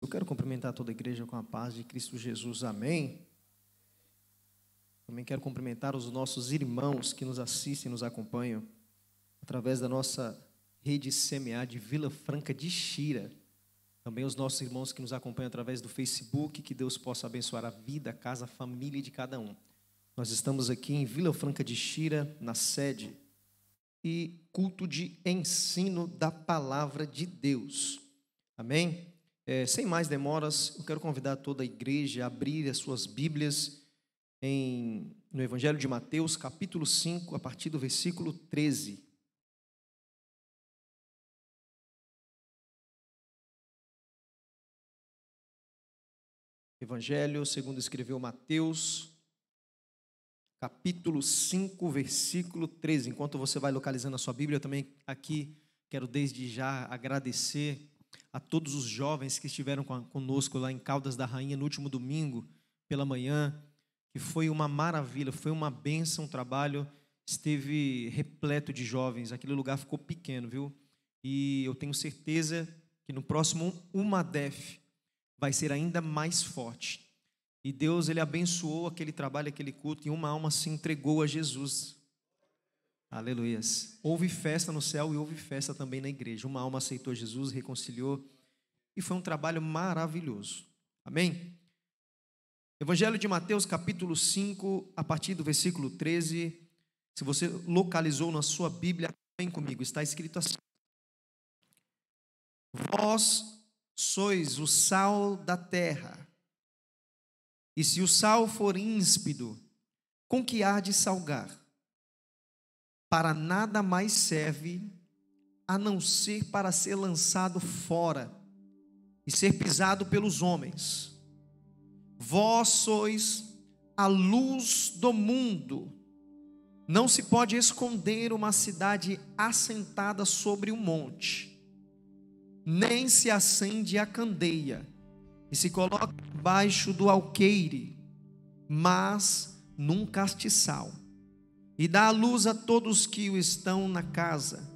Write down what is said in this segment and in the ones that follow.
Eu quero cumprimentar toda a igreja com a paz de Cristo Jesus, amém. Também quero cumprimentar os nossos irmãos que nos assistem e nos acompanham através da nossa rede CMA de Vila Franca de Xira. Também os nossos irmãos que nos acompanham através do Facebook, que Deus possa abençoar a vida, a casa, a família de cada um. Nós estamos aqui em Vila Franca de Xira, na sede, e culto de ensino da palavra de Deus. Amém? Sem mais demoras, eu quero convidar toda a igreja a abrir as suas Bíblias no Evangelho de Mateus, capítulo 5, a partir do versículo 13. Evangelho segundo escreveu Mateus, capítulo 5, versículo 13. Enquanto você vai localizando a sua Bíblia, eu também aqui quero desde já agradecer a todos os jovens que estiveram conosco lá em Caldas da Rainha no último domingo pela manhã, que foi uma maravilha, foi uma bênção, o trabalho esteve repleto de jovens, aquele lugar ficou pequeno, viu? E eu tenho certeza que no próximo UMADEF vai ser ainda mais forte. E Deus, Ele abençoou aquele trabalho, aquele culto, e uma alma se entregou a Jesus. Aleluias. Houve festa no céu e houve festa também na igreja. Uma alma aceitou Jesus, reconciliou, e foi um trabalho maravilhoso. Amém? Evangelho de Mateus, capítulo 5, a partir do versículo 13. Se você localizou na sua Bíblia, vem comigo, está escrito assim: Vós sois o sal da terra, e se o sal for ímpido, com que há de salgar? Para nada mais serve, a não ser para ser lançado fora e ser pisado pelos homens. Vós sois a luz do mundo. Não se pode esconder uma cidade assentada sobre um monte, nem se acende a candeia e se coloca debaixo do alqueire, mas num castiçal, e dá a luz a todos que o estão na casa.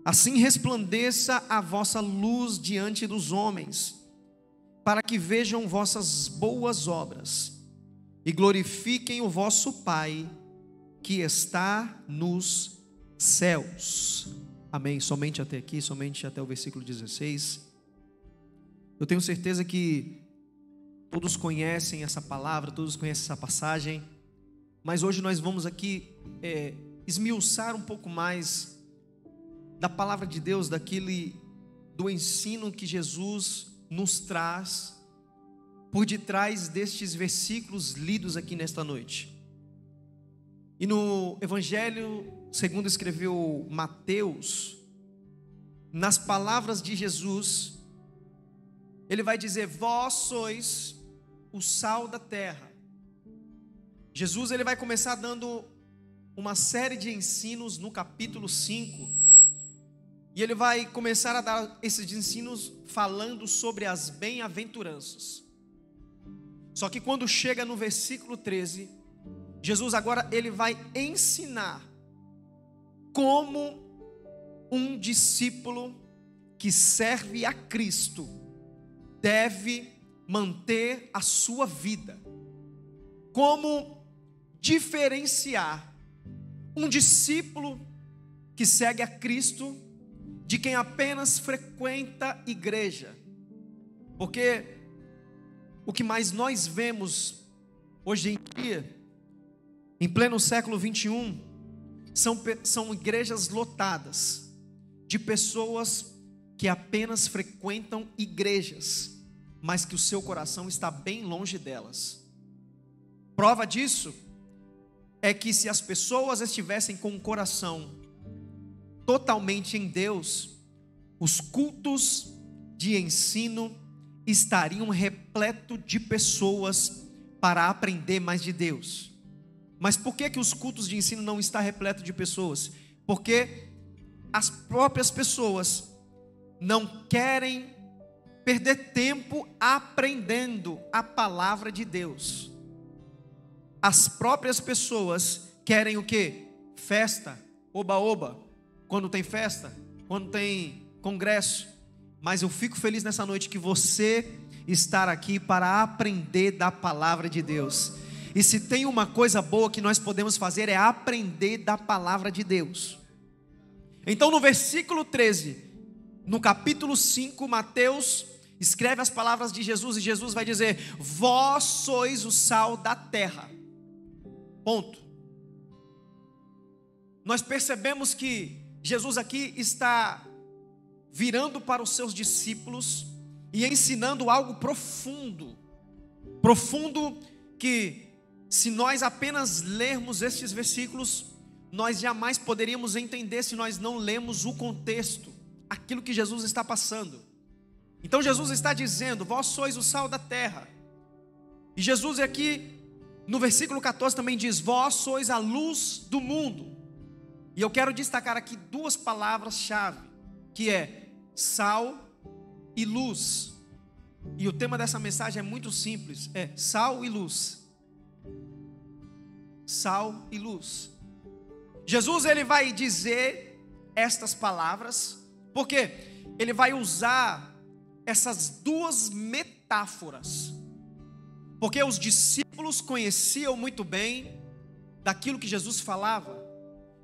Assim resplandeça a vossa luz diante dos homens, para que vejam vossas boas obras e glorifiquem o vosso Pai que está nos céus. Amém. Somente até aqui, somente até o versículo 16. Eu tenho certeza que todos conhecem essa palavra, todos conhecem essa passagem, mas hoje nós vamos aqui esmiuçar um pouco mais da palavra de Deus, do ensino que Jesus nos traz por detrás destes versículos lidos aqui nesta noite. E no Evangelho segundo escreveu Mateus, nas palavras de Jesus, ele vai dizer: vós sois o sal da terra. Jesus, ele vai começar dando uma série de ensinos no capítulo 5, e ele vai começar a dar esses ensinos falando sobre as bem-aventuranças. Só que quando chega no versículo 13, Jesus agora ele vai ensinar como um discípulo que serve a Cristo deve manter a sua vida, como diferenciar um discípulo que segue a Cristo de quem apenas frequenta igreja. Porque o que mais nós vemos hoje em dia, em pleno século 21, são igrejas lotadas de pessoas que apenas frequentam igrejas, mas que o seu coração está bem longe delas. Prova disso é que se as pessoas estivessem com o coração totalmente em Deus, os cultos de ensino estariam repletos de pessoas para aprender mais de Deus. Mas por que os cultos de ensino não estão repletos de pessoas? Porque as próprias pessoas não querem perder tempo aprendendo a palavra de Deus. As próprias pessoas querem o quê? Festa, oba-oba. Quando tem festa, quando tem congresso, mas eu fico feliz nessa noite que você está aqui para aprender da palavra de Deus. E se tem uma coisa boa que nós podemos fazer é aprender da palavra de Deus. Então no versículo 13, no capítulo 5, Mateus escreve as palavras de Jesus e Jesus vai dizer: vós sois o sal da terra. Ponto. Nós percebemos que Jesus aqui está virando para os seus discípulos e ensinando algo profundo. Profundo que, se nós apenas lermos estes versículos, nós jamais poderíamos entender se nós não lemos o contexto, aquilo que Jesus está passando. Então Jesus está dizendo: vós sois o sal da terra. E Jesus aqui no versículo 14 também diz: vós sois a luz do mundo. E eu quero destacar aqui duas palavras-chave, que é sal e luz. E o tema dessa mensagem é muito simples, é sal e luz. Sal e luz. Jesus, ele vai dizer estas palavras, porque ele vai usar essas duas metáforas, porque os discípulos conheciam muito bem daquilo que Jesus falava.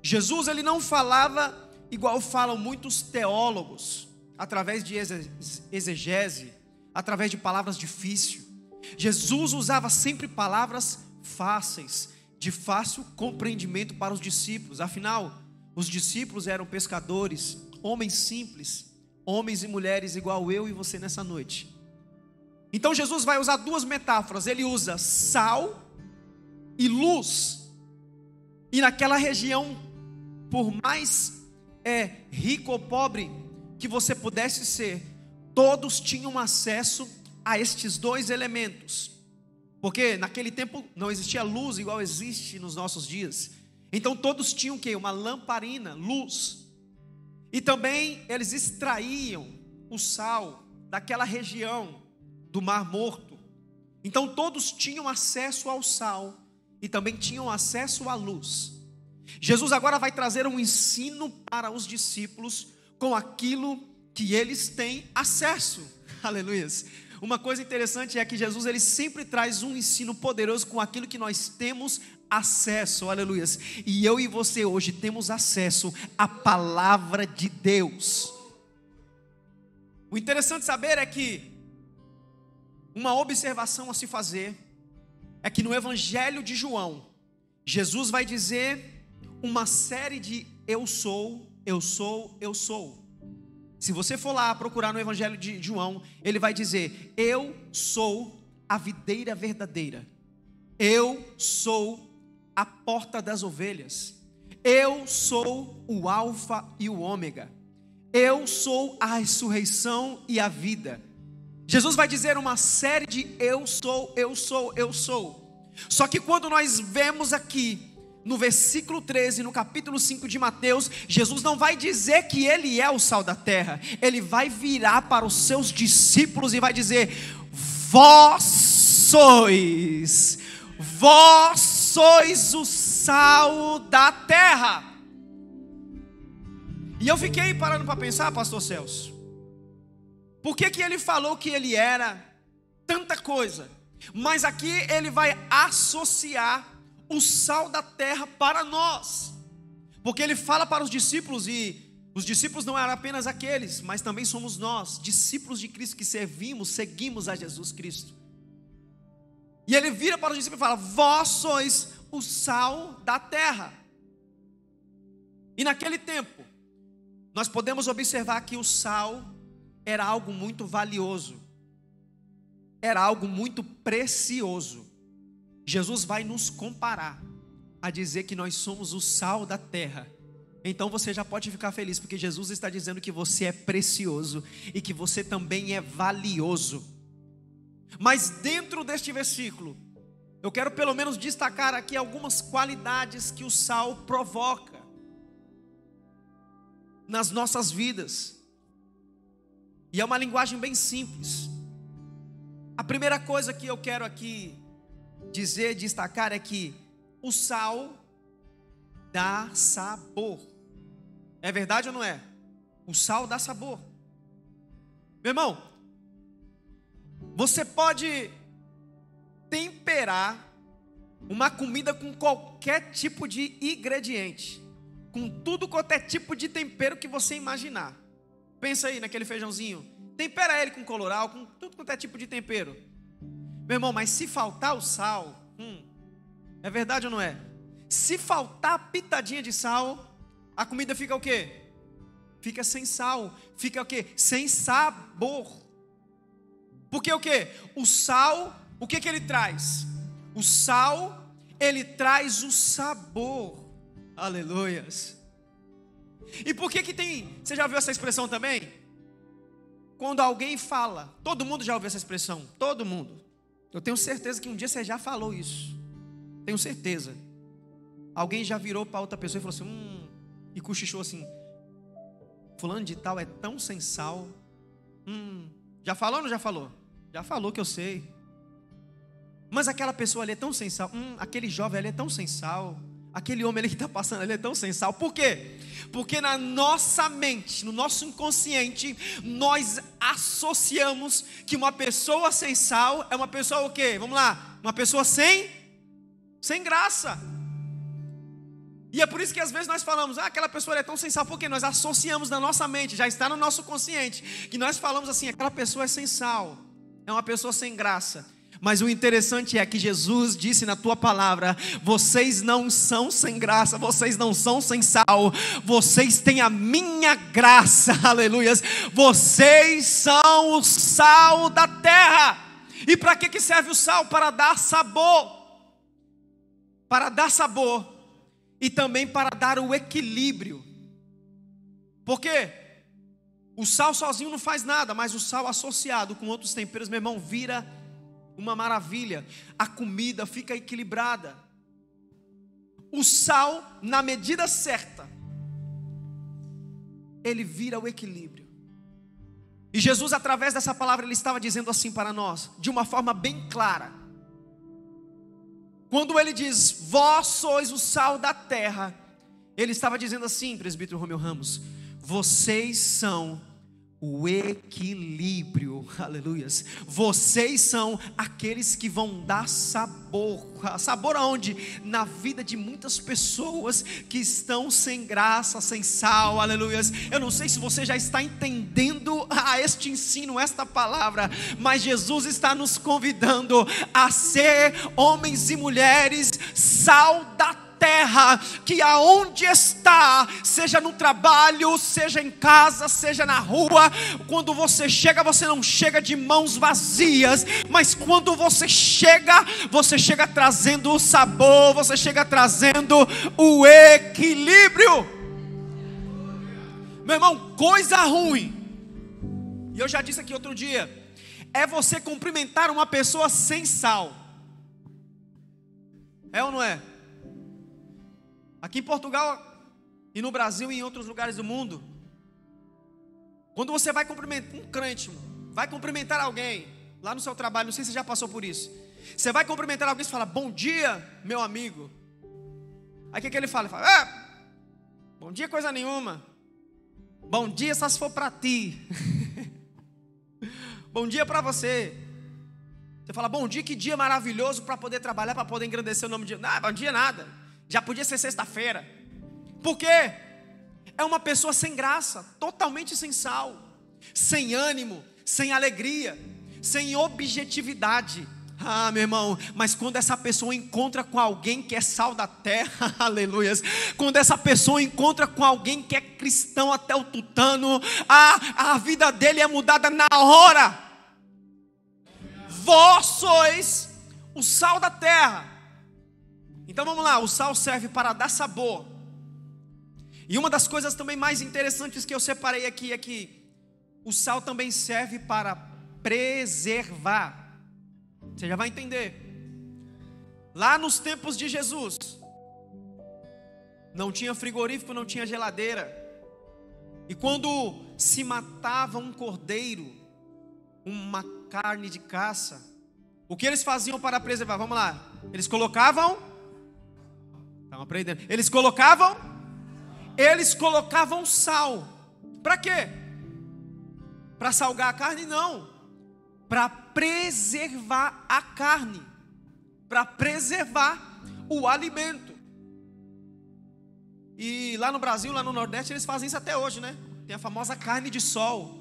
Jesus, ele não falava igual falam muitos teólogos, através de exegese, através de palavras difíceis. Jesus usava sempre palavras fáceis, de fácil compreendimento para os discípulos. Afinal, os discípulos eram pescadores, homens simples, homens e mulheres igual eu e você nessa noite. Então Jesus vai usar duas metáforas. Ele usa sal e luz. E naquela região, por mais rico ou pobre que você pudesse ser, todos tinham acesso a estes dois elementos. Porque naquele tempo não existia luz igual existe nos nossos dias. Então todos tinham o quê? Uma lamparina, luz. E também eles extraíam o sal daquela região do Mar Morto. Então todos tinham acesso ao sal e também tinham acesso à luz. Jesus agora vai trazer um ensino para os discípulos com aquilo que eles têm acesso. Aleluias. Uma coisa interessante é que Jesus, ele sempre traz um ensino poderoso com aquilo que nós temos acesso. Aleluias. E eu e você hoje temos acesso à palavra de Deus. O interessante saber é que uma observação a se fazer é que no Evangelho de João, Jesus vai dizer uma série de eu sou, eu sou, eu sou. Se você for lá procurar no Evangelho de João, ele vai dizer: eu sou a videira verdadeira, eu sou a porta das ovelhas, eu sou o alfa e o ômega, eu sou a ressurreição e a vida. Jesus vai dizer uma série de eu sou, eu sou, eu sou. Só que quando nós vemos aqui no versículo 13, no capítulo 5 de Mateus, Jesus não vai dizer que ele é o sal da terra. Ele vai virar para os seus discípulos e vai dizer: vós sois o sal da terra. E eu fiquei parando para pensar, pastor Celso, por que ele falou que ele era tanta coisa, mas aqui ele vai associar o sal da terra para nós, porque ele fala para os discípulos, e os discípulos não eram apenas aqueles, mas também somos nós, discípulos de Cristo, que seguimos a Jesus Cristo. E ele vira para os discípulos e fala: vós sois o sal da terra. E naquele tempo, nós podemos observar que o sal era algo muito valioso, era algo muito precioso. Jesus vai nos comparar a dizer que nós somos o sal da terra. Então você já pode ficar feliz, porque Jesus está dizendo que você é precioso e que você também é valioso. Mas dentro deste versículo, eu quero pelo menos destacar aqui algumas qualidades que o sal provoca nas nossas vidas. E é uma linguagem bem simples. A primeira coisa que eu quero aqui dizer, destacar, é que o sal dá sabor. É verdade ou não é? O sal dá sabor. Meu irmão, você pode temperar uma comida com qualquer tipo de ingrediente, com tudo quanto é tipo de tempero que você imaginar. Pensa aí naquele feijãozinho, tempera ele com colorau, com tudo quanto é tipo de tempero. Meu irmão, mas se faltar o sal, é verdade ou não é? Se faltar a pitadinha de sal, a comida fica o quê? Fica sem sal, fica o quê? Sem sabor. Porque o quê? O sal, o que ele traz? O sal, ele traz o sabor. Aleluias. E por que tem, você já ouviu essa expressão também? Quando alguém fala, todo mundo já ouviu essa expressão, todo mundo. Eu tenho certeza que um dia você já falou isso. Tenho certeza. Alguém já virou para outra pessoa e falou assim, e cochichou assim, fulano de tal é tão sem sal. Já falou ou não já falou? Já falou que eu sei. Mas aquela pessoa ali é tão sem sal. Aquele jovem ali é tão sem sal. Aquele homem ali que está passando ali é tão sem sal. Por quê? Porque na nossa mente, no nosso inconsciente, nós associamos que uma pessoa sem sal é uma pessoa o quê? Vamos lá. Uma pessoa sem graça. E é por isso que às vezes nós falamos, aquela pessoa é tão sem sal, porque nós associamos na nossa mente, já está no nosso consciente, que nós falamos assim, aquela pessoa é sem sal, é uma pessoa sem graça. Mas o interessante é que Jesus disse na tua palavra, vocês não são sem graça, vocês não são sem sal, vocês têm a minha graça, aleluias, vocês são o sal da terra. E para que serve o sal? Para dar sabor, e também para dar o equilíbrio. Por quê? O sal sozinho não faz nada, mas o sal associado com outros temperos, meu irmão, vira uma maravilha. A comida fica equilibrada. O sal, na medida certa, ele vira o equilíbrio. E Jesus, através dessa palavra, ele estava dizendo assim para nós, de uma forma bem clara. Quando ele diz, vós sois o sal da terra, ele estava dizendo assim, presbítero Romeu Ramos, vocês são o equilíbrio, aleluias. Vocês são aqueles que vão dar sabor. Sabor aonde? Na vida de muitas pessoas que estão sem graça, sem sal, aleluias. Eu não sei se você já está entendendo este ensino, esta palavra, mas Jesus está nos convidando a ser homens e mulheres sal da terra, que aonde está, seja no trabalho, seja em casa, seja na rua, quando você chega, você não chega de mãos vazias, mas quando você chega trazendo o sabor, você chega trazendo o equilíbrio. Meu irmão, coisa ruim, e eu já disse aqui outro dia, é você cumprimentar uma pessoa sem sal. É ou não é? Aqui em Portugal e no Brasil e em outros lugares do mundo, quando você vai cumprimentar um crente, vai cumprimentar alguém lá no seu trabalho, não sei se você já passou por isso. Você vai cumprimentar alguém e fala, bom dia, meu amigo. Aí o que ele fala? Ele fala, bom dia coisa nenhuma. Bom dia só se for para ti. Bom dia para você. Você fala, bom dia, que dia maravilhoso para poder trabalhar, para poder engrandecer o nome de Deus. Não, bom dia nada. Já podia ser sexta-feira. Por quê? É uma pessoa sem graça, totalmente sem sal, sem ânimo, sem alegria, sem objetividade. Meu irmão, mas quando essa pessoa encontra com alguém que é sal da terra, aleluias, quando essa pessoa encontra com alguém que é cristão até o tutano, a vida dele é mudada na hora. Vós sois o sal da terra. Então vamos lá, o sal serve para dar sabor. E uma das coisas também mais interessantes que eu separei aqui é que o sal também serve para preservar. Você já vai entender. Lá nos tempos de Jesus, não tinha frigorífico, não tinha geladeira. E quando se matava um cordeiro, uma carne de caça, o que eles faziam para preservar? Vamos lá, eles colocavam... Eles colocavam sal. Para quê? Para salgar a carne, não. Para preservar a carne. Para preservar o alimento. E lá no Brasil, lá no Nordeste, eles fazem isso até hoje, né? Tem a famosa carne de sol,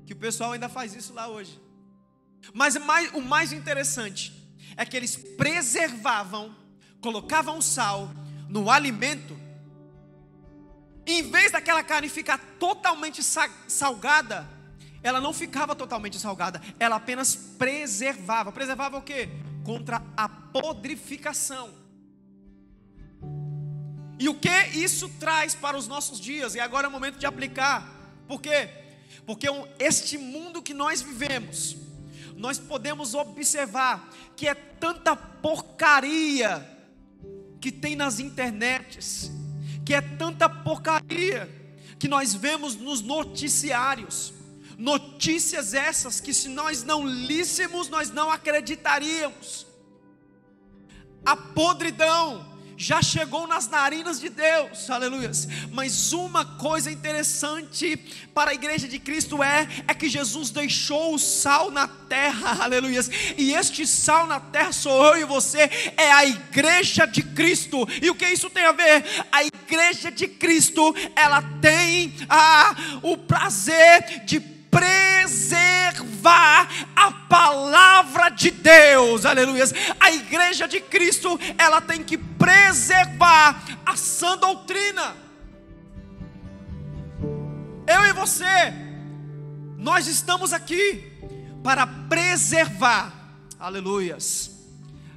que o pessoal ainda faz isso lá hoje. Mas o mais interessante é que eles preservavam, colocavam sal no alimento. Em vez daquela carne ficar totalmente salgada, ela não ficava totalmente salgada, ela apenas preservava. Preservava o quê? Contra a podrificação. E o que isso traz para os nossos dias? E agora é o momento de aplicar. Por quê? Porque este mundo que nós vivemos, nós podemos observar que é tanta porcaria que tem nas internets, que é tanta porcaria que nós vemos nos noticiários. Notícias essas que, se nós não líssemos, nós não acreditaríamos. A podridão já chegou nas narinas de Deus, aleluias. Mas uma coisa interessante para a igreja de Cristo é que Jesus deixou o sal na terra, aleluias. E este sal na terra sou eu e você, é a igreja de Cristo. E o que isso tem a ver? A igreja de Cristo, ela tem o prazer de preservar a palavra de Deus, aleluias. A igreja de Cristo, ela tem que preservar a sã doutrina. Eu e você, nós estamos aqui para preservar, aleluias,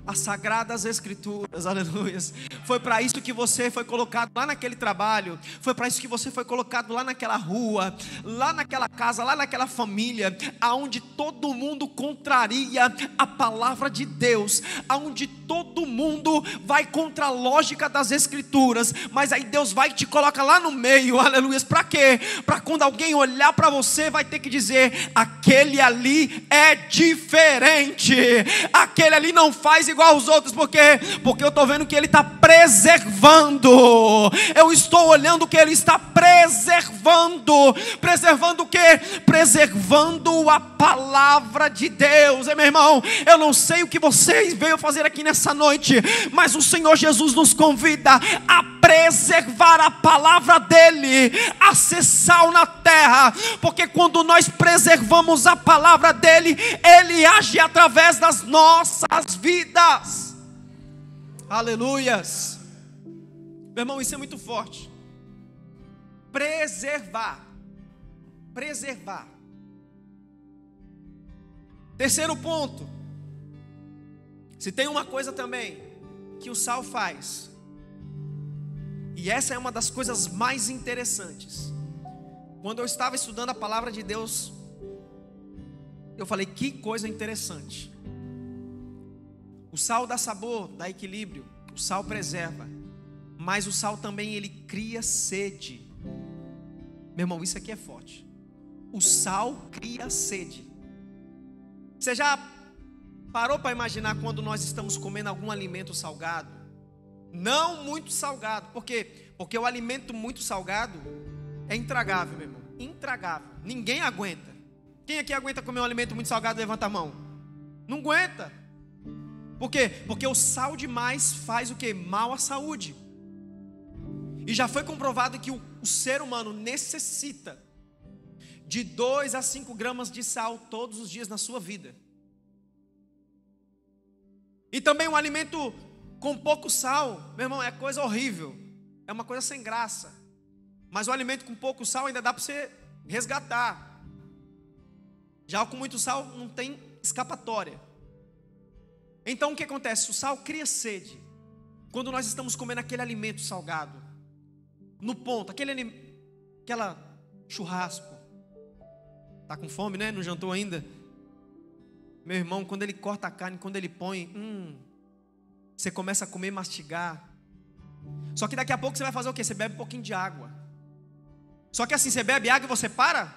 as sagradas escrituras, aleluias. Foi para isso que você foi colocado lá naquele trabalho, foi para isso que você foi colocado lá naquela rua, lá naquela casa, lá naquela família, aonde todo mundo contraria a palavra de Deus, aonde todo mundo vai contra a lógica das escrituras, mas aí Deus vai e te coloca lá no meio, aleluias. Para quê? Para quando alguém olhar para você, vai ter que dizer: aquele ali é diferente, aquele ali não faz igual aos outros. Por quê? Porque eu estou vendo que ele está preservando. Eu estou olhando que ele está preservando. Preservando o quê? Preservando a palavra de Deus. Meu irmão, eu não sei o que você veio fazer aqui nessa noite, mas o Senhor Jesus nos convida a preservar a palavra dele, a ser sal na terra, porque quando nós preservamos a palavra dele, ele age através das nossas vidas. Aleluias. Meu irmão, isso é muito forte. Preservar. Terceiro ponto. Se tem uma coisa também que o sal faz, e essa é uma das coisas mais interessantes. Quando eu estava estudando a palavra de Deus, eu falei: que coisa interessante. O sal dá sabor, dá equilíbrio, o sal preserva, mas o sal também ele cria sede. Meu irmão, isso aqui é forte. O sal cria sede. Você já parou para imaginar quando nós estamos comendo algum alimento salgado? Não muito salgado. Por quê? Porque o alimento muito salgado é intragável, meu irmão. Intragável. Ninguém aguenta. Quem aqui aguenta comer um alimento muito salgado? Levanta a mão. Não aguenta. Por quê? Porque o sal demais faz o quê? Mal à saúde. E já foi comprovado que o ser humano necessita de 2 a 5 gramas de sal todos os dias na sua vida. E também um alimento com pouco sal, meu irmão, é coisa horrível. É uma coisa sem graça. Mas o alimento com pouco sal ainda dá para você resgatar. Já o com muito sal não tem escapatória. Então o que acontece? O sal cria sede. Quando nós estamos comendo aquele alimento salgado, no ponto, aquela churrasco. Tá com fome, né? Não jantou ainda? Meu irmão, quando ele corta a carne, quando ele põe, você começa a comer e mastigar. Só que daqui a pouco você vai fazer o quê? Você bebe um pouquinho de água. Só que assim, você bebe água e você para?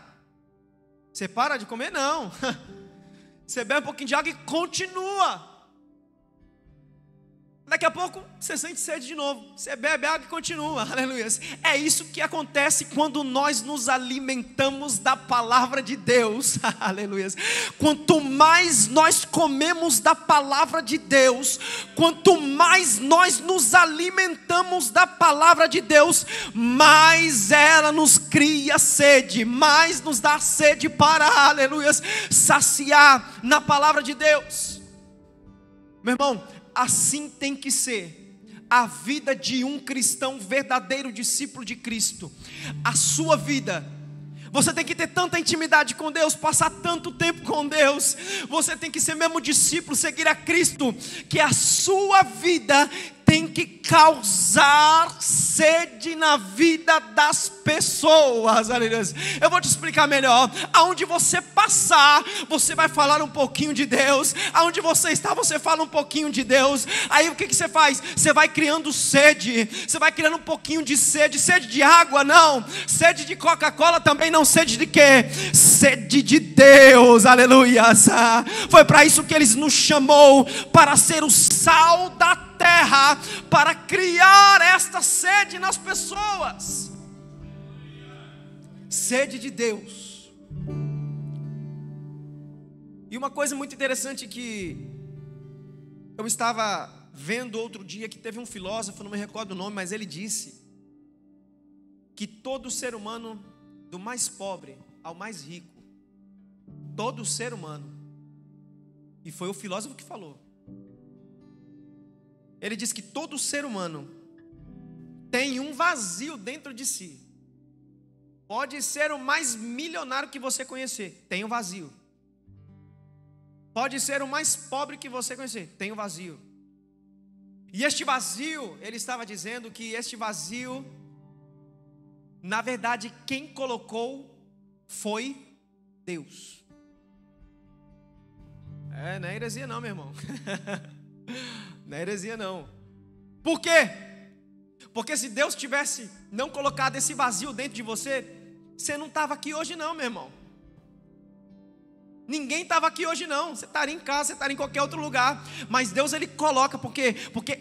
Você para de comer? Não. Você bebe um pouquinho de água e continua. Daqui a pouco você sente sede de novo, você bebe água e continua, aleluia. É isso que acontece quando nós nos alimentamos da palavra de Deus, aleluia. Quanto mais nós comemos da palavra de Deus, quanto mais nós nos alimentamos da palavra de Deus, mais ela nos cria sede, mais nos dá sede para, aleluia, saciar na palavra de Deus. Meu irmão, assim tem que ser a vida de um cristão verdadeiro discípulo de Cristo. A sua vida, você tem que ter tanta intimidade com Deus, passar tanto tempo com Deus, você tem que ser mesmo discípulo, seguir a Cristo, que a sua vida tem que causar sede na vida das pessoas, aleluia. Eu vou te explicar melhor. Aonde você passar, você vai falar um pouquinho de Deus. Aonde você está, você fala um pouquinho de Deus. Aí o que você faz? Você vai criando sede, você vai criando um pouquinho de sede. Sede de água não, sede de Coca-Cola também não. Sede de quê? Sede de Deus, aleluia. Foi para isso que Ele nos chamou, para ser o sal da terra, para criar esta sede nas pessoas. Sede de Deus. E uma coisa muito interessante que eu estava vendo outro dia, que teve um filósofo, não me recordo o nome, mas ele disse que todo ser humano, do mais pobre ao mais rico, todo ser humano, e foi o filósofo que falou, ele diz que todo ser humano tem um vazio dentro de si. Pode ser o mais milionário que você conhecer, tem um vazio. Pode ser o mais pobre que você conhecer, tem um vazio. E este vazio, ele estava dizendo que este vazio, na verdade, quem colocou foi Deus. Não é heresia não, meu irmão. Não é heresia não. Por quê? Porque se Deus tivesse não colocado esse vazio dentro de você, você não estava aqui hoje não, meu irmão. Ninguém estava aqui hoje não. Você estaria em casa, você estaria em qualquer outro lugar. Mas Deus, Ele coloca, porque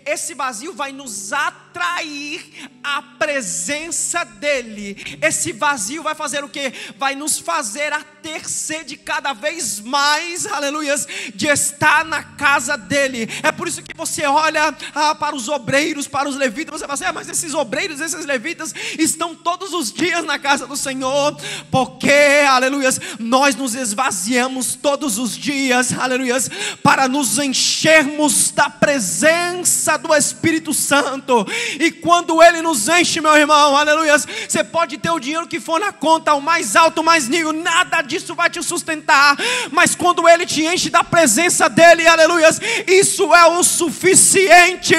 esse vazio vai nos atrair à presença dEle. Esse vazio vai fazer o quê? Vai nos fazer a ter sede cada vez mais, aleluias, de estar na casa dEle. É por isso que você olha para os obreiros, para os levitas, você fala assim, mas esses obreiros, esses levitas estão todos os dias na casa do Senhor. Porque, aleluias, nós nos esvaziamos todos os dias, aleluias, para nos enchermos da presença do Espírito Santo. E quando Ele nos enche, meu irmão, aleluias, você pode ter o dinheiro que for na conta, o mais alto, o mais nível, nada disso vai te sustentar. Mas quando Ele te enche da presença dEle, aleluias, isso é o suficiente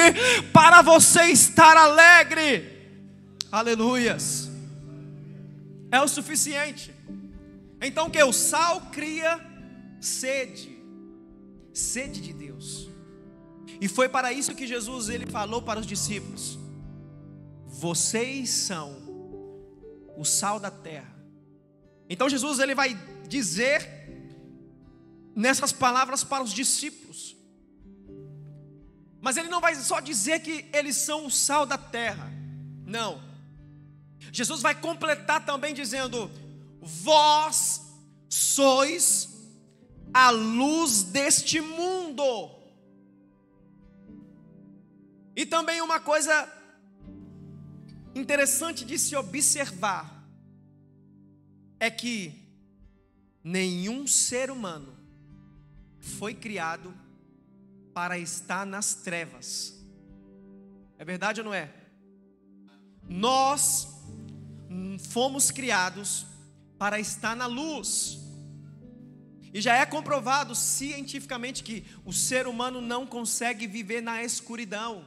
para você estar alegre. Aleluias. É o suficiente. Então que o sal cria sede, sede de Deus. E foi para isso que Jesus, Ele falou para os discípulos: vocês são o sal da terra. Então Jesus, Ele vai dizer nessas palavras para os discípulos, mas Ele não vai só dizer que eles são o sal da terra, não. Jesus vai completar também dizendo: vós sois a luz deste mundo. E também uma coisa interessante de se observar é que nenhum ser humano foi criado para estar nas trevas. É verdade ou não é? Nós fomos criados para estar na luz. E já é comprovado cientificamente que o ser humano não consegue viver na escuridão.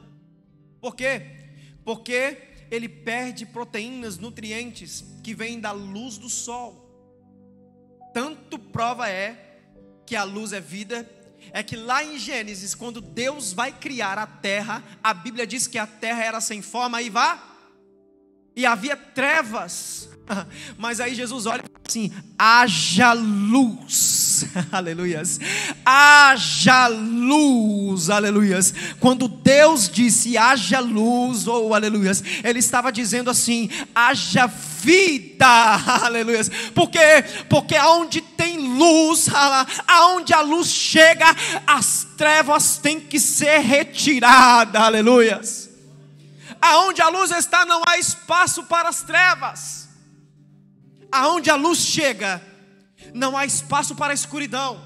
Por quê? Porque ele perde proteínas, nutrientes que vêm da luz do sol. Tanto prova é que a luz é vida, é que lá em Gênesis, quando Deus vai criar a terra, a Bíblia diz que a terra era sem forma e havia trevas. Mas aí Jesus olha e fala assim: haja luz. luz, aleluias, haja luz, aleluias. Quando Deus disse haja luz, ou aleluias, Ele estava dizendo assim, haja vida, aleluias. Por quê? Porque aonde tem luz, aonde a luz chega, as trevas têm que ser retiradas, aleluias. Aonde a luz está, não há espaço para as trevas. Aonde a luz chega, não há espaço para a escuridão.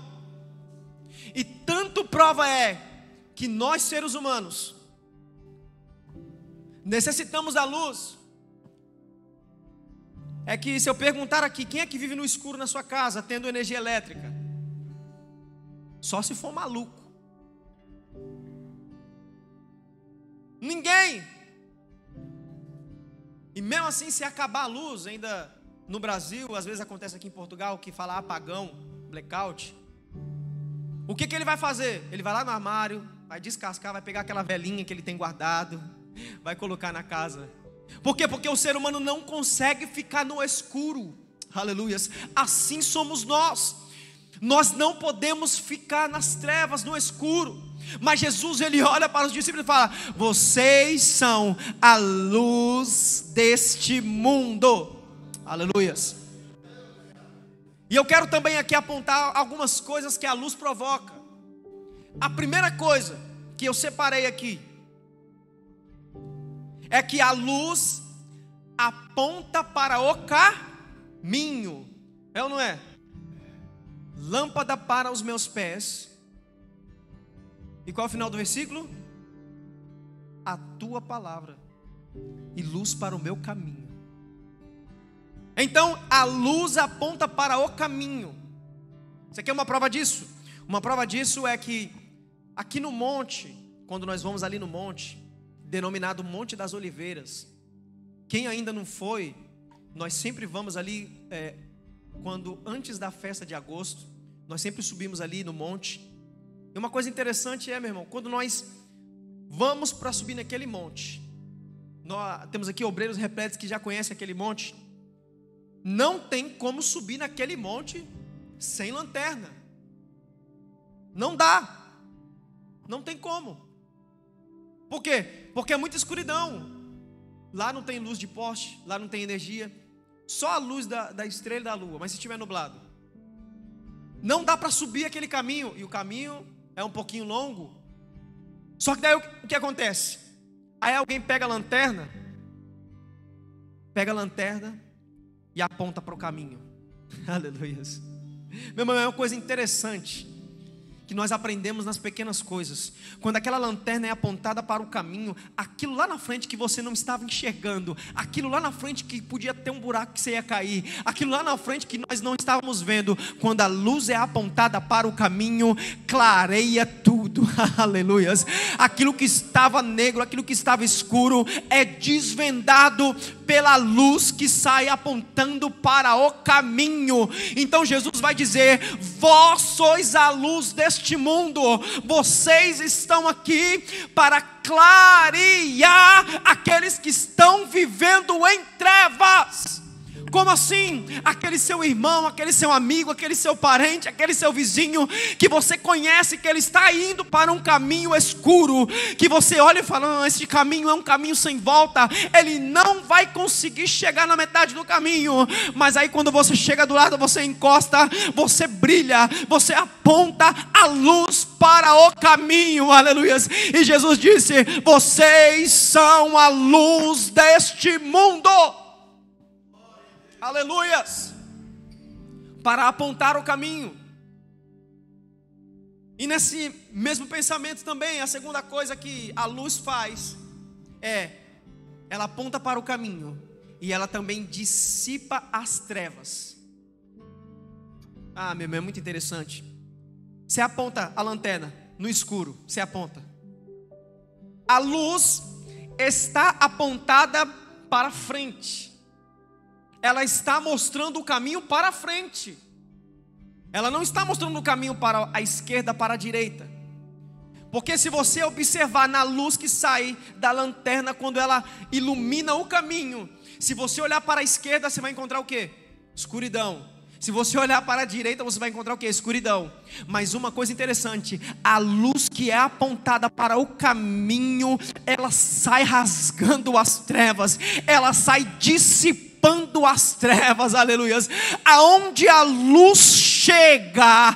E tanto prova é que nós, seres humanos, necessitamos da luz. É que se eu perguntar aqui, quem é que vive no escuro na sua casa, tendo energia elétrica? Só se for maluco. Ninguém. E mesmo assim, se acabar a luz, ainda no Brasil, às vezes acontece aqui em Portugal, que fala apagão, blackout. O que ele vai fazer? Ele vai lá no armário, vai descascar, vai pegar aquela velhinha que ele tem guardado, vai colocar na casa. Por quê? Porque o ser humano não consegue ficar no escuro. Aleluias. Assim somos nós. Nós não podemos ficar nas trevas, no escuro. Mas Jesus, Ele olha para os discípulos e fala: vocês são a luz deste mundo. Aleluias. E eu quero também aqui apontar algumas coisas que a luz provoca. A primeira coisa que eu separei aqui é que a luz aponta para o caminho. É ou não é? Lâmpada para os meus pés. E qual é o final do versículo? A tua palavra e luz para o meu caminho. Então a luz aponta para o caminho. Você quer uma prova disso? Uma prova disso é que aqui no monte, quando nós vamos ali no monte, denominado Monte das Oliveiras, quem ainda não foi, nós sempre vamos ali, quando antes da festa de agosto, nós sempre subimos ali no monte. E uma coisa interessante meu irmão, quando nós vamos para subir naquele monte, nós temos aqui obreiros repletos que já conhecem aquele monte. Não tem como subir naquele monte sem lanterna. Não dá. Não tem como. Por quê? Porque é muita escuridão. Lá não tem luz de poste, lá não tem energia. Só a luz da estrela e da lua. Mas se estiver nublado, não dá para subir aquele caminho. E o caminho é um pouquinho longo. Só que daí o que acontece? Aí alguém pega a lanterna e aponta para o caminho. Aleluia. Meu irmão, é uma coisa interessante que nós aprendemos nas pequenas coisas. Quando aquela lanterna é apontada para o caminho, aquilo lá na frente que você não estava enxergando, aquilo lá na frente que podia ter um buraco que você ia cair, aquilo lá na frente que nós não estávamos vendo, quando a luz é apontada para o caminho, clareia tudo. Aleluias. Aquilo que estava negro, aquilo que estava escuro, é desvendado pela luz que sai apontando para o caminho. Então Jesus vai dizer: vós sois a luz deste mundo. Vocês estão aqui para clarear aqueles que estão vivendo em trevas. Como assim? Aquele seu irmão, aquele seu amigo, aquele seu parente, aquele seu vizinho que você conhece, que ele está indo para um caminho escuro, que você olha e fala: esse caminho é um caminho sem volta, ele não vai conseguir chegar na metade do caminho. Mas aí quando você chega do lado, você encosta, você brilha, você aponta a luz para o caminho. Aleluia. E Jesus disse: vocês são a luz deste mundo. Aleluias. Para apontar o caminho. E nesse mesmo pensamento também, a segunda coisa que a luz faz ela aponta para o caminho e ela também dissipa as trevas. Meu irmão, é muito interessante. Você aponta a lanterna no escuro, você aponta. A luz está apontada para frente. Ela está mostrando o caminho para frente. Ela não está mostrando o caminho para a esquerda, para a direita. Porque se você observar na luz que sai da lanterna, quando ela ilumina o caminho, se você olhar para a esquerda, você vai encontrar o quê? Escuridão. Se você olhar para a direita, você vai encontrar o quê? Escuridão. Mas uma coisa interessante, a luz que é apontada para o caminho, ela sai rasgando as trevas, ela sai dissipando as trevas, aleluias. Aonde a luz chega,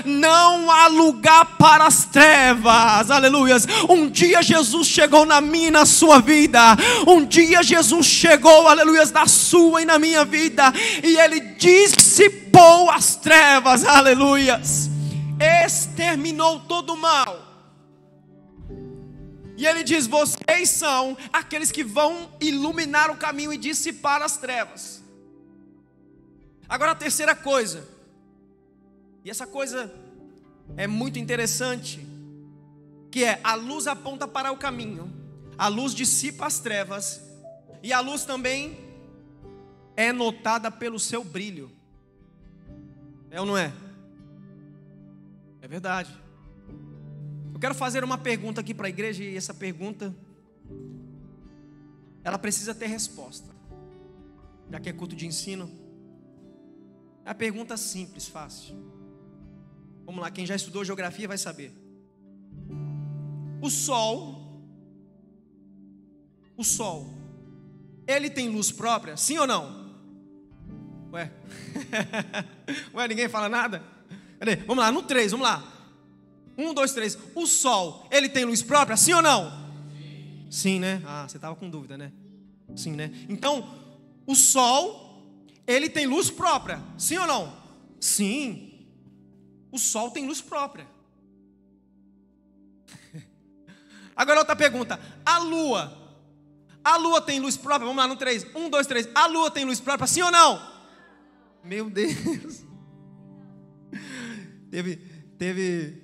não há lugar para as trevas, aleluias. Um dia Jesus chegou na minha e na sua vida, um dia Jesus chegou, aleluias, na sua e na minha vida, e Ele dissipou as trevas, aleluias, exterminou todo o mal. E Ele diz: vocês são aqueles que vão iluminar o caminho e dissipar as trevas. Agora a terceira coisa, e essa coisa é muito interessante, que é: a luz aponta para o caminho, a luz dissipa as trevas, e a luz também é notada pelo seu brilho. É ou não é? É verdade. Eu quero fazer uma pergunta aqui para a igreja, e essa pergunta, ela precisa ter resposta, já que é culto de ensino. É uma pergunta simples, fácil. Vamos lá, quem já estudou geografia vai saber. O sol, ele tem luz própria, sim ou não? Ué, ninguém fala nada? Cadê? Vamos lá, no 3, vamos lá. 1, 2, 3. O sol, ele tem luz própria, sim ou não? Sim, né? Ah, você estava com dúvida, né? Sim, né? Então, o sol, ele tem luz própria, sim ou não? Sim. O sol tem luz própria. Agora outra pergunta: a lua tem luz própria? Vamos lá no 3, 1, 2, 3. A lua tem luz própria, sim ou não? Meu Deus. Teve.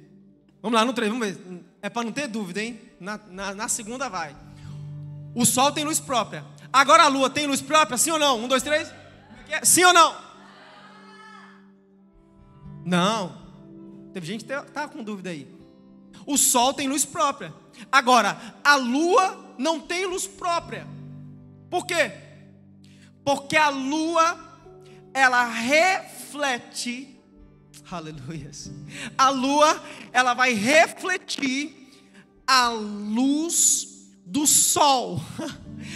Vamos lá no 3, vamos ver. É para não ter dúvida, hein? Na segunda vai. O sol tem luz própria. Agora a lua tem luz própria, sim ou não? 1, 2, 3. Sim ou não? Não. Teve gente que estava com dúvida aí. O sol tem luz própria. Agora, a lua não tem luz própria. Por quê? Porque a lua, ela reflete. Aleluias. A lua, ela vai refletir a luz do sol.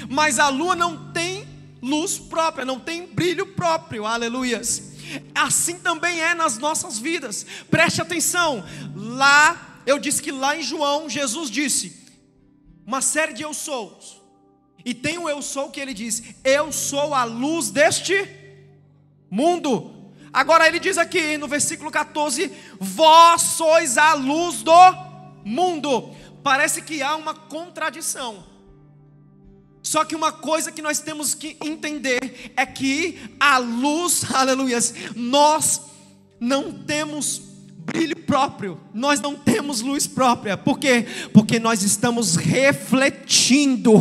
Mas a lua não tem luz própria, não tem brilho próprio. Aleluias. Assim também é nas nossas vidas. Preste atenção. Lá, eu disse que lá em João, Jesus disse uma série de eu sous. E tem o eu sou que ele diz: eu sou a luz deste mundo. Agora ele diz aqui no versículo 14: vós sois a luz do mundo. Parece que há uma contradição. Só que uma coisa que nós temos que entender é que a luz, aleluias, nós não temos brilho próprio, nós não temos luz própria. Por quê? Porque nós estamos refletindo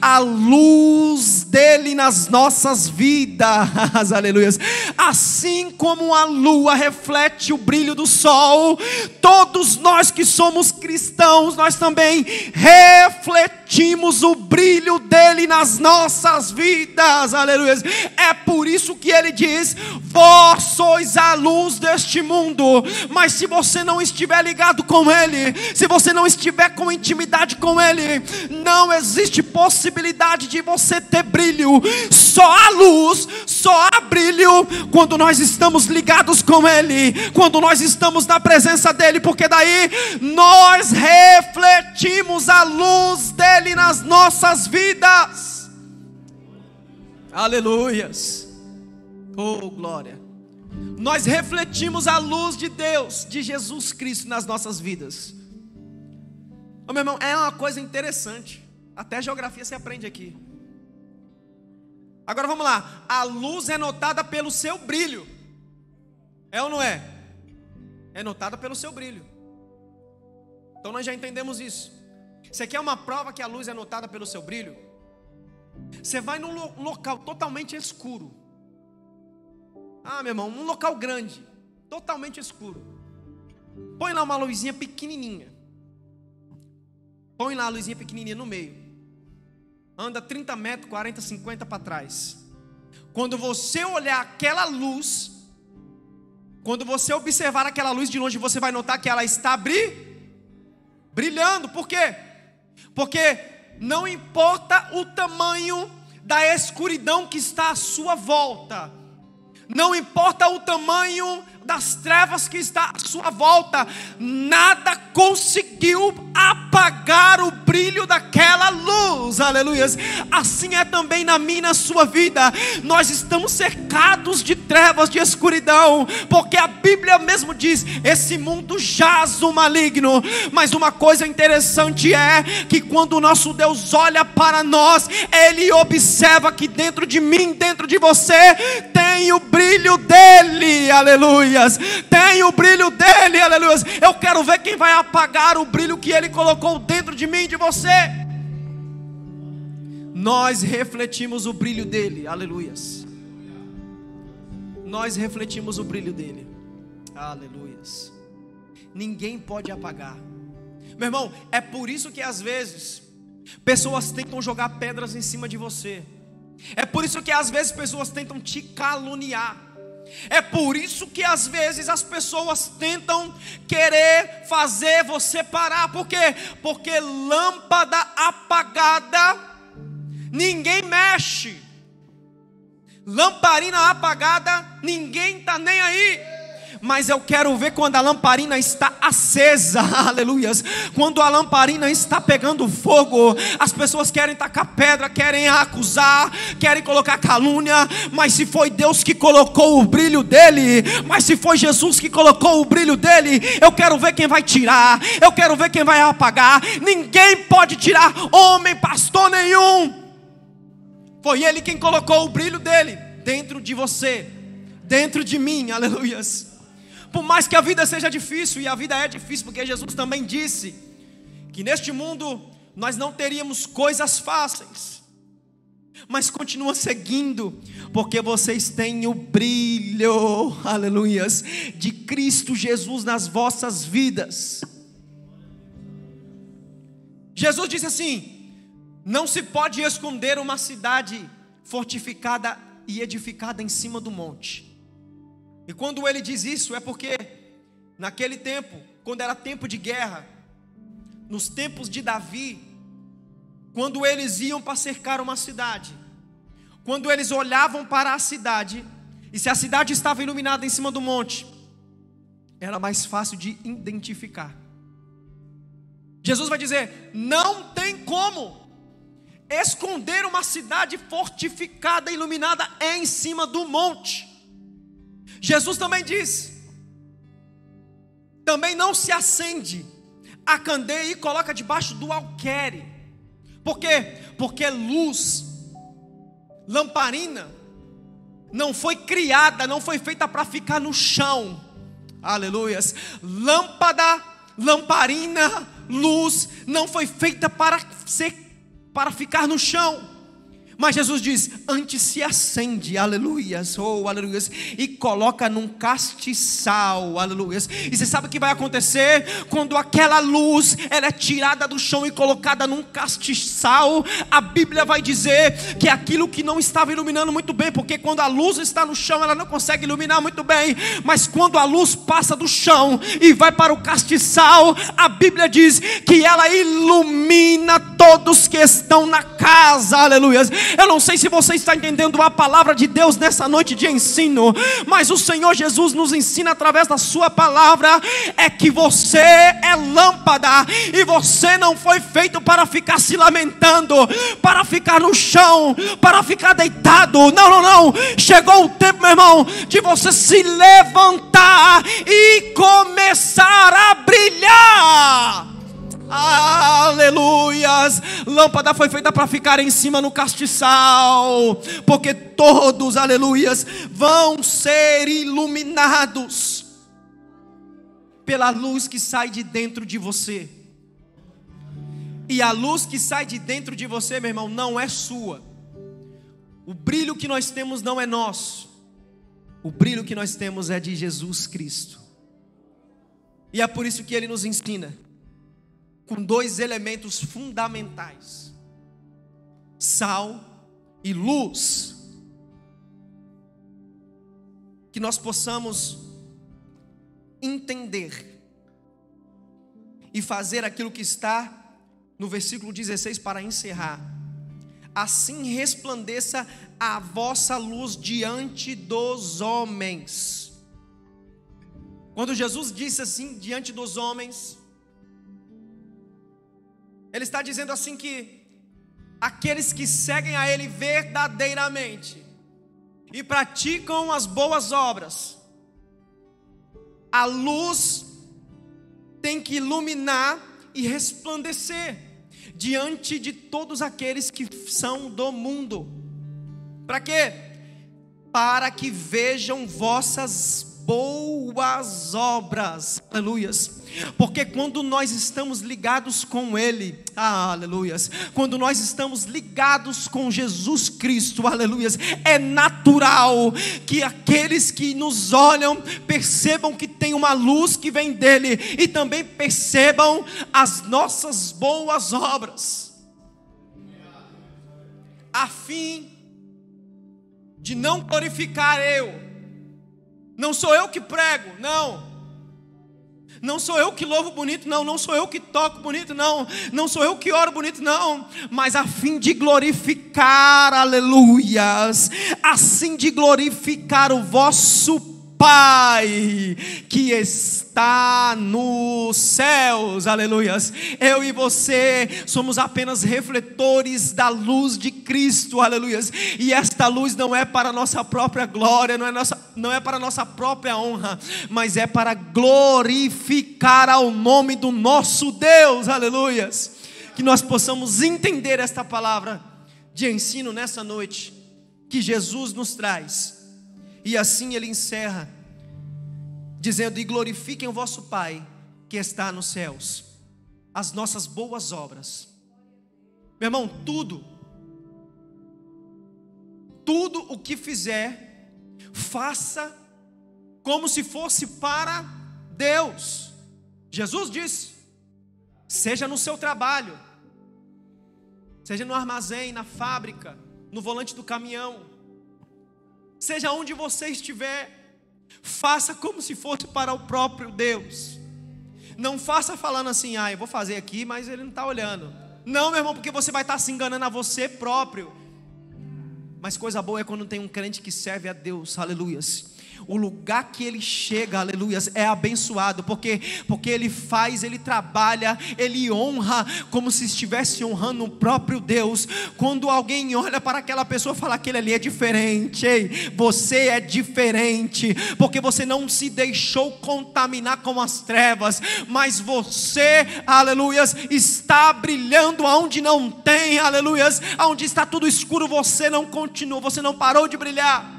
a luz dele nas nossas vidas, aleluias. Assim como a lua reflete o brilho do sol, todos nós que somos cristãos, nós também refletimos o brilho dele nas nossas vidas, aleluias. É por isso que ele diz: vós sois a luz deste mundo. Mas se você não estiver ligado com ele, se você não estiver com intimidade com ele, não existe possibilidade de você ter brilho. Só há luz, só há brilho quando nós estamos ligados com ele, quando nós estamos na presença dele, porque daí nós refletimos a luz dele nas nossas vidas. Aleluias. Oh, glória. Nós refletimos a luz de Deus, de Jesus Cristo nas nossas vidas. Oh, meu irmão, é uma coisa interessante. Até geografia você aprende aqui. Agora vamos lá. A luz é notada pelo seu brilho. É ou não é? É notada pelo seu brilho. Então nós já entendemos isso. Você quer uma prova que a luz é notada pelo seu brilho? Você vai num local totalmente escuro. Ah, meu irmão, um local grande, totalmente escuro. Põe lá uma luzinha pequenininha. Põe lá a luzinha pequenininha no meio. Anda 30 metros, 40, 50 para trás. Quando você olhar aquela luz, quando você observar aquela luz de longe, você vai notar que ela está brilhando. Por quê? Porque não importa o tamanho da escuridão que está à sua volta, não importa o tamanho das trevas que está à sua volta, nada conseguiu apagar o brilho daquela luz, aleluias. Assim é também na minha e na sua vida. Nós estamos cercados de trevas, de escuridão, porque a Bíblia mesmo diz: esse mundo jaz o maligno. Mas uma coisa interessante é que quando o nosso Deus olha para nós, Ele observa que dentro de mim, dentro de você, tem o brilho dEle, aleluia. Tem o brilho dEle, aleluia. Eu quero ver quem vai apagar o brilho que Ele colocou dentro de mim e de você. Nós refletimos o brilho dEle, aleluia. Nós refletimos o brilho dEle, aleluia. Ninguém pode apagar. Meu irmão, é por isso que às vezes pessoas tentam jogar pedras em cima de você. É por isso que às vezes pessoas tentam te caluniar. É por isso que às vezes as pessoas tentam querer fazer você parar. Por quê? Porque lâmpada apagada ninguém mexe. Lamparina apagada ninguém está nem aí. Mas eu quero ver quando a lamparina está acesa, aleluia. Quando a lamparina está pegando fogo, as pessoas querem tacar pedra, querem acusar, querem colocar calúnia. Mas se foi Deus que colocou o brilho dele, mas se foi Jesus que colocou o brilho dele, eu quero ver quem vai tirar, eu quero ver quem vai apagar. Ninguém pode tirar, homem, pastor nenhum. Foi Ele quem colocou o brilho dele dentro de você, dentro de mim, aleluia. Por mais que a vida seja difícil, e a vida é difícil, porque Jesus também disse que neste mundo nós não teríamos coisas fáceis, mas continua seguindo, porque vocês têm o brilho, aleluias, de Cristo Jesus nas vossas vidas. Jesus disse assim: não se pode esconder uma cidade fortificada e edificada em cima do monte. E quando ele diz isso, é porque naquele tempo, quando era tempo de guerra, nos tempos de Davi, quando eles iam para cercar uma cidade, quando eles olhavam para a cidade, e se a cidade estava iluminada em cima do monte, era mais fácil de identificar. Jesus vai dizer: não tem como esconder uma cidade fortificada, iluminada em cima do monte. Jesus também diz: também não se acende a candeia e coloca debaixo do alqueire. Por quê? Porque luz, lamparina, não foi criada, não foi feita para ficar no chão, aleluias. Lâmpada, lamparina, luz, não foi feita para ficar no chão. Mas Jesus diz: antes se acende, aleluias, oh, aleluias, e coloca num castiçal, aleluias. E você sabe o que vai acontecer? Quando aquela luz, ela é tirada do chão e colocada num castiçal, a Bíblia vai dizer que aquilo que não estava iluminando muito bem, porque quando a luz está no chão, ela não consegue iluminar muito bem, mas quando a luz passa do chão e vai para o castiçal, a Bíblia diz que ela ilumina todos que estão na casa, aleluias. Eu não sei se você está entendendo a palavra de Deus nessa noite de ensino, mas o Senhor Jesus nos ensina através da sua palavra, é que você é lâmpada, e você não foi feito para ficar se lamentando, para ficar no chão, para ficar deitado. Não, chegou o tempo, meu irmão, de você se levantar e começar a brilhar. Aleluias. Lâmpada foi feita para ficar em cima no castiçal, porque todos, aleluias, vão ser iluminados pela luz que sai de dentro de você. E a luz que sai de dentro de você, meu irmão, não é sua. O brilho que nós temos não é nosso. O brilho que nós temos é de Jesus Cristo. E é por isso que Ele nos ensina com dois elementos fundamentais: sal e luz. que nós possamos entender e fazer aquilo que está no versículo 16 para encerrar. Assim resplandeça a vossa luz diante dos homens. Quando Jesus disse assim, diante dos homens, Ele está dizendo assim que aqueles que seguem a Ele verdadeiramente e praticam as boas obras, a luz tem que iluminar e resplandecer diante de todos aqueles que são do mundo. Para quê? Para que vejam vossas boas obras, aleluias, porque quando nós estamos ligados com Ele, aleluias, quando nós estamos ligados com Jesus Cristo, aleluias, é natural que aqueles que nos olham percebam que tem uma luz que vem dEle, e também percebam as nossas boas obras, a fim de não glorificar eu. Não sou eu que prego, não sou eu que louvo bonito, não sou eu que toco bonito, não sou eu que oro bonito, não, mas a fim de glorificar, aleluias, assim de glorificar o vosso Pai que está nos céus, aleluias. Eu e você somos apenas refletores da luz de Cristo, aleluias, e esta luz não é para a nossa própria glória, não é para a nossa própria honra, mas é para glorificar ao nome do nosso Deus, aleluias. Que nós possamos entender esta palavra de ensino nessa noite que Jesus nos traz. E assim ele encerra, dizendo: e glorifiquem o vosso Pai que está nos céus. As nossas boas obras, meu irmão, tudo o que fizer, faça como se fosse para Deus. Jesus disse: seja no seu trabalho, seja no armazém, na fábrica, no volante do caminhão, seja onde você estiver, faça como se fosse para o próprio Deus. Não faça falando assim: eu vou fazer aqui, mas Ele não está olhando. Não, meu irmão, porque você vai estar se enganando a você próprio. Mas coisa boa é quando tem um crente que serve a Deus, aleluias. O lugar que ele chega, aleluias, é abençoado, porque ele faz, ele trabalha, ele honra como se estivesse honrando o próprio Deus. Quando alguém olha para aquela pessoa e fala: aquele ali é diferente, ei, você é diferente, porque você não se deixou contaminar com as trevas, mas você, aleluias, está brilhando aonde não tem, aleluias, aonde está tudo escuro, você não continua, você não parou de brilhar.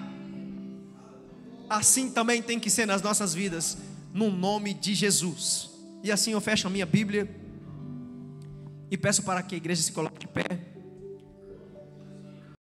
Assim também tem que ser nas nossas vidas, no nome de Jesus. E assim eu fecho a minha Bíblia e peço para que a igreja se coloque de pé.